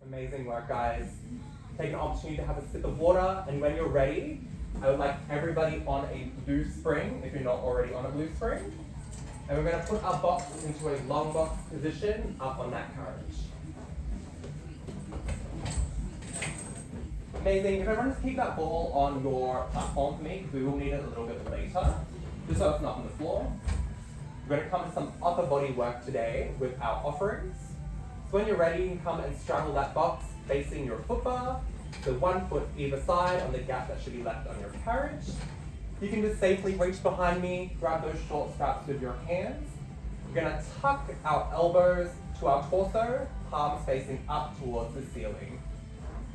Amazing work, guys. Take an opportunity to have a sip of water, and when you're ready, I would like everybody on a blue spring, if you're not already on a blue spring. And we're going to put our box into a long box position up on that carriage. Amazing. If everyone just keep that ball on your platform for me, because we will need it a little bit later, just so it's not on the floor. We're going to come to some upper body work today with our offerings. So when you're ready, you can come and straddle that box facing your foot bar, so 1 foot either side on the gap that should be left on your carriage. You can just safely reach behind me, grab those short straps with your hands. We're going to tuck our elbows to our torso, palms facing up towards the ceiling.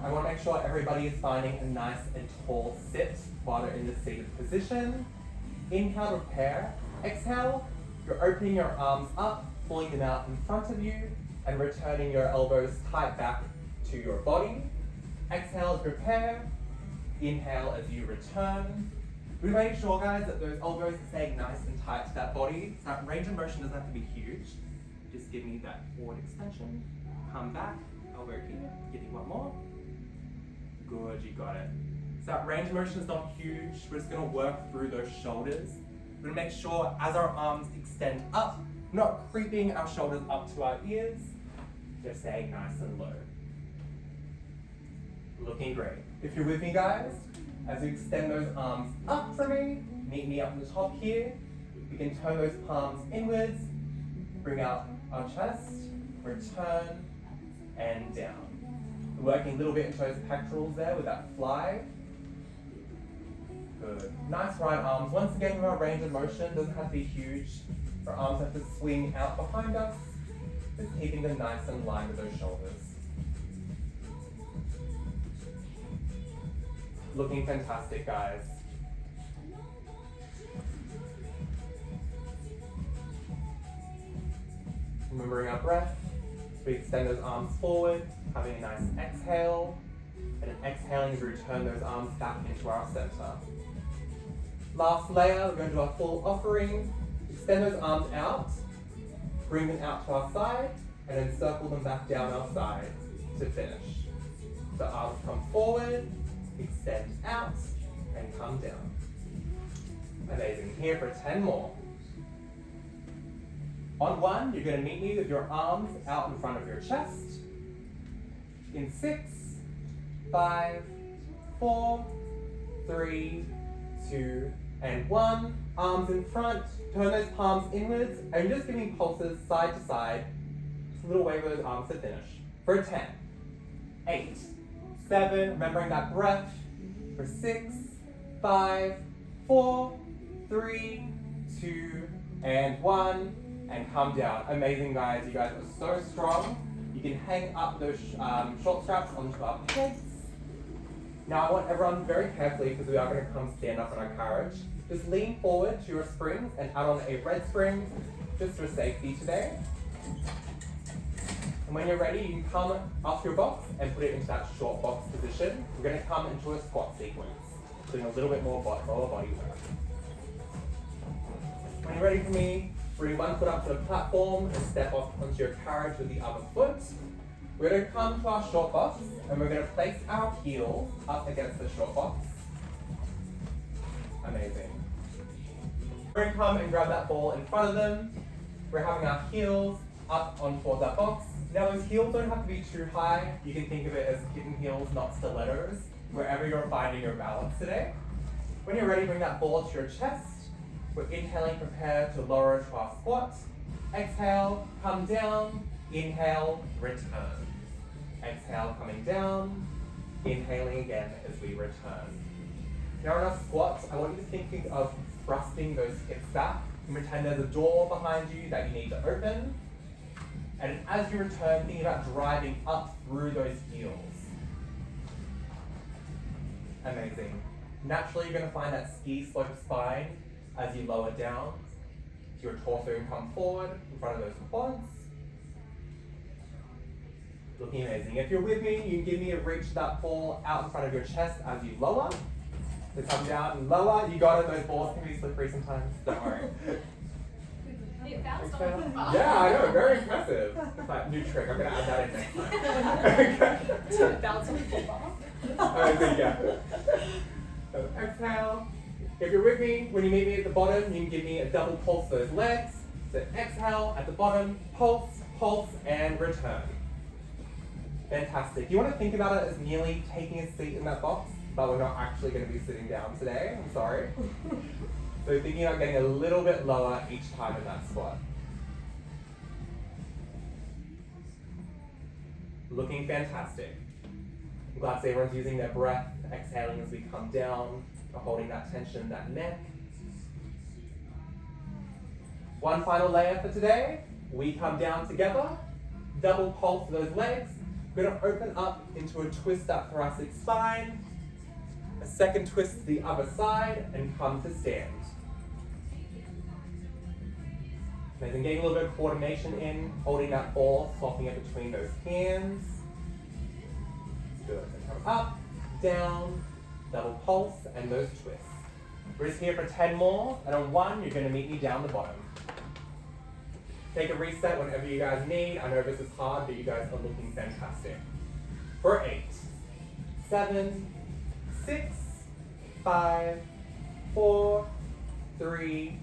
I want to make sure everybody is finding a nice and tall sit while they're in the seated position. Inhale to prepare. Exhale, you're opening your arms up, pulling them out in front of you, and returning your elbows tight back to your body. Exhale as prepare. Inhale as you return. We make sure, guys, that those elbows are staying nice and tight to that body. So that range of motion doesn't have to be huge. Just give me that forward extension. Come back, elbow here. Give me one more. Good, you got it. So that range of motion is not huge. We're just going to work through those shoulders. We're going to make sure as our arms extend up, not creeping our shoulders up to our ears, just staying nice and low. Looking great. If you're with me, guys, as you extend those arms up for me, meet me up on the top here. We can turn those palms inwards, bring out our chest, return, and down. Working a little bit into those pectorals there with that fly. Good. Nice right arms. Once again, with our range of motion, doesn't have to be huge. Our arms have to swing out behind us, just keeping them nice and lined with those shoulders. Looking fantastic, guys. Remembering our breath, we extend those arms forward, having a nice exhale, and exhaling as we return those arms back into our center. Last layer, we're going to do our full offering. Extend those arms out, bring them out to our side, and then circle them back down our side to finish. So arms come forward, extend out, and come down. Amazing. Here for 10 more. On 1, you're going to meet me with your arms out in front of your chest. In 6, 5, 4, 3, 2, and 1. Arms in front, turn those palms inwards, and just giving pulses side to side. Just a little wave of those arms to finish. For 10, 8, 7, remembering that breath. For 6, 5, 4, 3, 2, and 1. And come down. Amazing, guys. You guys are so strong. You can hang up those short straps onto our pegs. Now I want everyone very carefully, because we are going to come stand up on our carriage. Just lean forward to your springs and add on a red spring, just for safety today. And when you're ready, you can come off your box and put it into that short box position. We're going to come into a squat sequence, doing a little bit more lower body work. When you're ready for me, bring 1 foot up to the platform and step off onto your carriage with the other foot. We're going to come to our short box and we're going to place our heels up against the short box. Amazing. We're going to come and grab that ball in front of them. We're having our heels up on towards that box. Now those heels don't have to be too high. You can think of it as kitten heels, not stilettos, wherever you're finding your balance today. When you're ready, bring that ball to your chest. We're inhaling, prepare to lower to our squat. Exhale, come down. Inhale, return. Exhale, coming down. Inhaling again as we return. Now in our squats, I want you to think of thrusting those hips back and pretend there's a door behind you that you need to open. And as you return, think about driving up through those heels. Amazing. Naturally, you're going to find that ski slope spine as you lower down. Your torso can come forward in front of those quads. Looking amazing. If you're with me, you can give me a reach of that ball out in front of your chest as you lower. So come down and lower. You got it, those balls can be slippery sometimes, don't worry. It bounced off Exhale. the bar. Yeah, I know, very impressive. It's like new trick, I'm gonna add that in next time. Okay. To bounce off the bar. Amazing, yeah. So exhale. If you're with me, when you meet me at the bottom, you can give me a double pulse those legs. So exhale at the bottom, pulse, pulse, and return. Fantastic. You want to think about it as nearly taking a seat in that box, but we're not actually going to be sitting down today. I'm sorry. So thinking about getting a little bit lower each time in that squat. Looking fantastic. I'm glad to see everyone's using their breath, exhaling as we come down, holding that tension in that neck. One final layer for today. We come down together, double pulse those legs. We're going to open up into a twist that thoracic spine, a second twist to the other side, and come to stand. Amazing. Getting a little bit of coordination in, holding that ball, swapping it between those hands. Good. And come up, down, double pulse, and those twists. We're just here for 10 more, and on 1, you're going to meet me down the bottom. Take a reset whenever you guys need. I know this is hard, but you guys are looking fantastic. For 8, 7, 6, 5, 4, 3,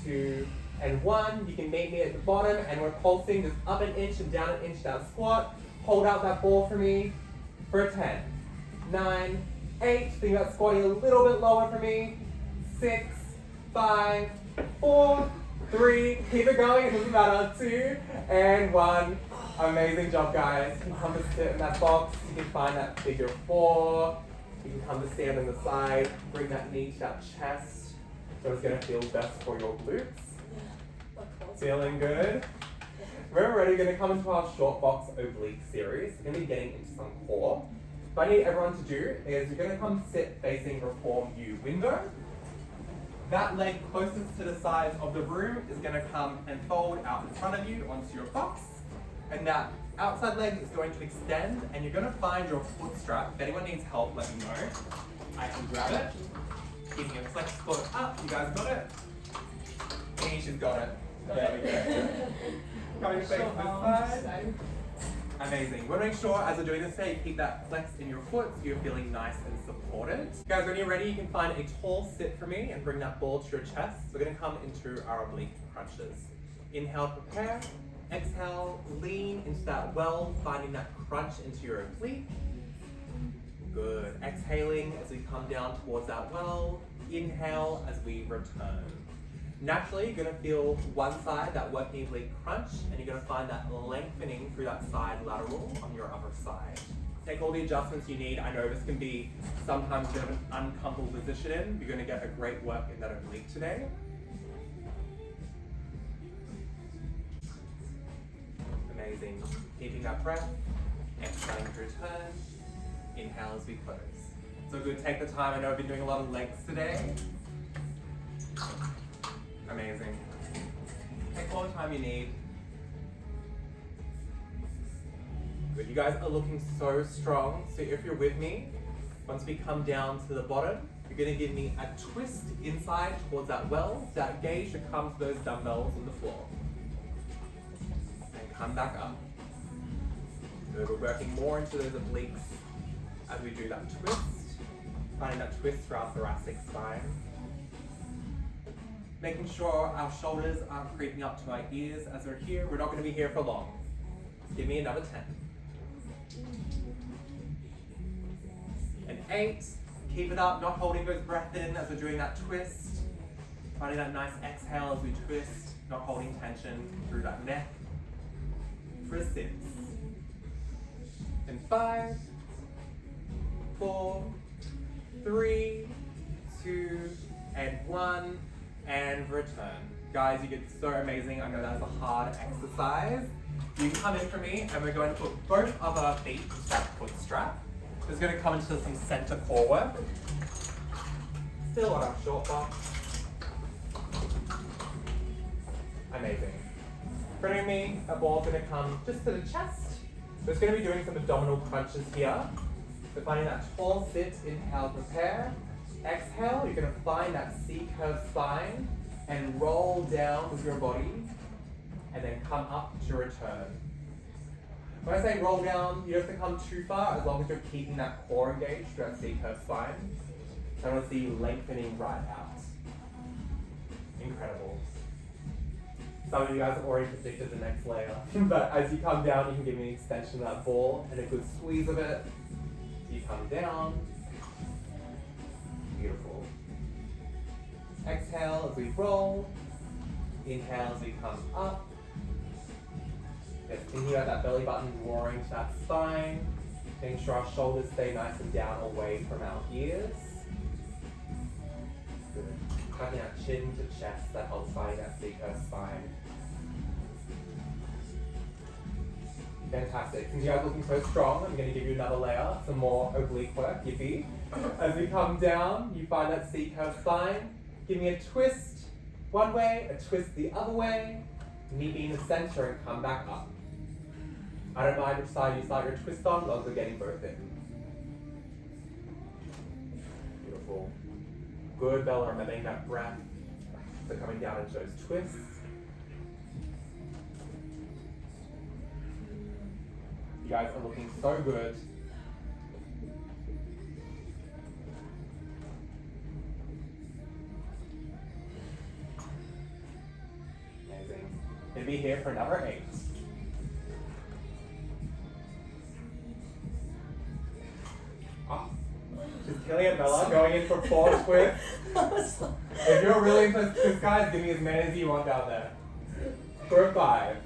2, and 1. You can meet me at the bottom, and we're pulsing just up an inch and down an inch that squat. Hold out that ball for me for 10, 9, 8. Think about squatting a little bit lower for me. 6, 5, 4, 3, keep it going, it doesn't matter, 2, and 1. Amazing job, guys. You can come to sit in that box, you can find that figure 4, you can come to stand on the side, bring that knee to that chest, so it's going to feel best for your glutes. Feeling good? We're already going to come into our short box oblique series. We're going to be getting into some core. What I need everyone to do is you're going to come sit facing Reform U window. That leg closest to the sides of the room is going to come and fold out in front of you onto your box. And that outside leg is going to extend, and you're going to find your foot strap. If anyone needs help, let me know. I can grab it. Keeping your flex foot up. You guys got it? Anisha's got it. There we go. Coming face to this side. Amazing. We'll make sure as we're doing this today, you keep that flex in your foot so you're feeling nice and supported. Guys, when you're ready, you can find a tall sit for me and bring that ball to your chest. We're going to come into our oblique crunches. Inhale, prepare. Exhale, lean into that well, finding that crunch into your oblique. Good. Exhaling as we come down towards that well. Inhale as we return. Naturally, you're going to feel one side, that working oblique crunch, and you're going to find that lengthening through that side lateral on your other side. Take all the adjustments you need. I know this can be sometimes a bit of an uncomfortable position in. You're going to get a great work in that oblique today. Amazing. Keeping that breath, exhaling to return. Inhale as we close. So good, take the time. I know I've been doing a lot of legs today. Amazing. Take all the time you need. Good, you guys are looking so strong. So if you're with me, once we come down to the bottom, you're gonna give me a twist inside towards that well, so that gaze should come to those dumbbells on the floor. And come back up. Good, we're working more into those obliques as we do that twist. Finding that twist throughout the thoracic spine. Making sure our shoulders aren't creeping up to our ears as we're here. We're not going to be here for long. Give me another 10. And 8. Keep it up, not holding those breath in as we're doing that twist. Finding that nice exhale as we twist, not holding tension through that neck. For a 6. And 5, 4, 3, 2, and 1. And return. Guys, you get so amazing. I know that's a hard exercise. You can come in for me, and we're going to put both of our feet into that foot strap. It's going to come into some center core work. Still on our short box. Amazing. In front of me, a ball's going to come just to the chest. So it's going to be doing some abdominal crunches here. So finding that tall sit, inhale, prepare. Exhale, you're going to find that C-curve spine. and roll down with your body, and then come up to return. When I say roll down, you don't have to come too far as long as you're keeping that core engaged through that C-curve spine. So I want to see you lengthening right out. Incredible. Some of you guys have already predicted the next layer, but as you come down, you can give me an extension of that ball and a good squeeze of it. You come down. Beautiful. Exhale as we roll. Inhale as we come up. Just thinking about that belly button roaring to that spine. Making sure our shoulders stay nice and down away from our ears. Good. Tucking our chin to chest, that helps find that C-curve spine. Fantastic. Since you guys are looking so strong, I'm going to give you another layer, some more oblique work, yippee. As we come down, you find that C-curve spine. Give me a twist one way, a twist the other way. Meet me in the center and come back up. I don't mind which side you start your twist on, as long as we're getting both in. Beautiful. Good, Bella, remembering that breath. So coming down into those twists. You guys are looking so good. Amazing. Gonna be here for another 8. Oh, she's killing it, Bella. Going in for 4 twists. If you're really into twists, guys, give me as many as you want down there. For 5.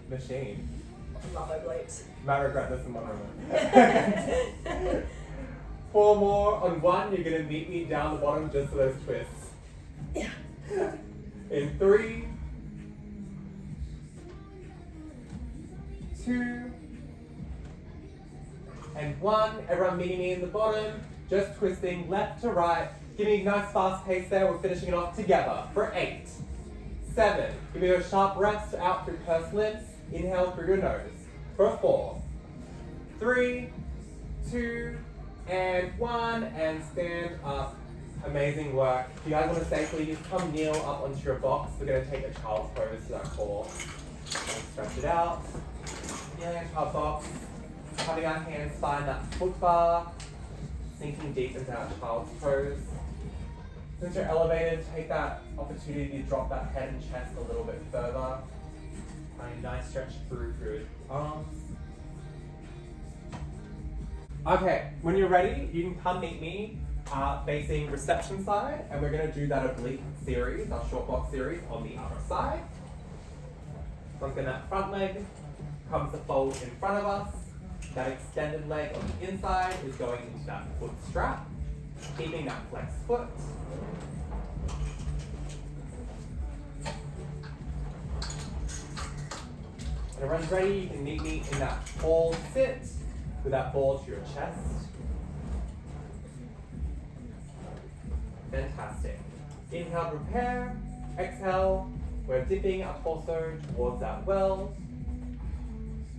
Machine. Love obliques. Might regret this in one moment. 4 more. On 1, you're going to meet me down the bottom just for those twists. Yeah. In 3, 2, and 1. Everyone meeting me in the bottom, just twisting left to right. Give me a nice fast pace there. We're finishing it off together for 8, 7. Give me those sharp breaths out through pursed lips. Inhale through your nose for 4, 3, 2, and 1, and stand up. Amazing work. If you guys want to stay, please come kneel up onto your box. We're going to take a child's pose to that core. And stretch it out. Kneeling in child's box. Having our hands find that foot bar. Sinking deep into that child's pose. Since you're elevated, take that opportunity to drop that head and chest a little bit further. Find a nice stretch through your arms. Okay, when you're ready, you can come meet me facing reception side, and we're going to do that oblique series, our short box series, on the other side. So that front leg comes to fold in front of us. That extended leg on the inside is going into that foot strap, keeping that flexed foot. When everyone's ready, you can meet me in that tall sit with that ball to your chest. Fantastic. Inhale, prepare. Exhale, we're dipping our torso towards that well.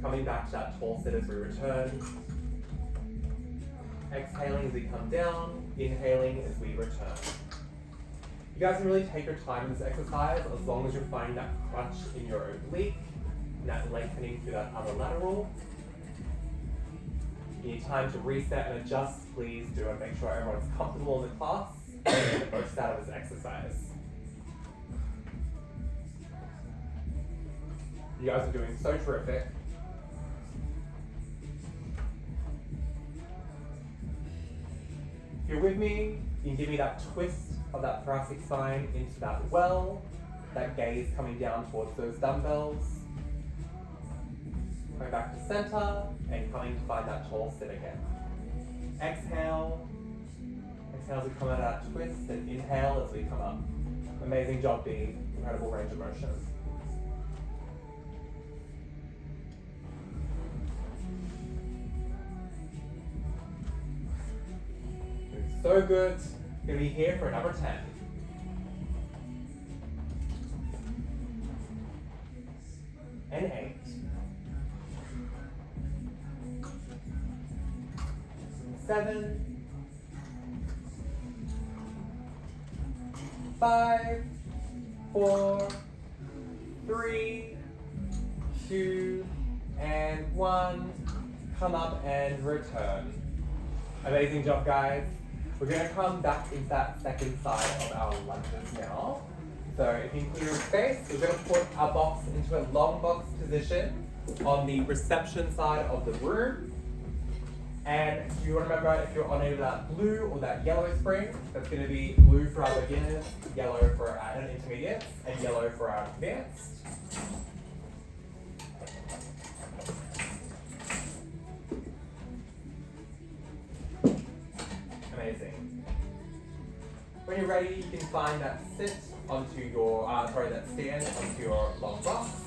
Coming back to that tall sit as we return. Exhaling as we come down. Inhaling as we return. You guys can really take your time in this exercise as long as you're finding that crunch in your oblique and that lengthening through that other lateral. If you need time to reset and adjust, please do, and make sure everyone's comfortable in the class and get the most out of this exercise. You guys are doing so terrific. If you're with me, you can give me that twist of that thoracic spine into that well, that gaze coming down towards those dumbbells. Going back to center and coming to find that tall sit again. Exhale. Exhale as we come out of that twist, and inhale as we come up. Amazing job, B. Incredible range of motion. So good. Gonna be here for number 10. And 8. 7. 5, 4, 3, 2, and 1. Come up and return. Amazing job, guys. We're going to come back into that second side of our lunges now. So if you clear your space, we're going to put our box into a long box position on the reception side of the room. And you want to remember, if you're on either that blue or that yellow spring, that's going to be blue for our beginners, yellow for our intermediates, and yellow for our advanced. Amazing. When you're ready, you can find that sit onto your, that stand onto your long box.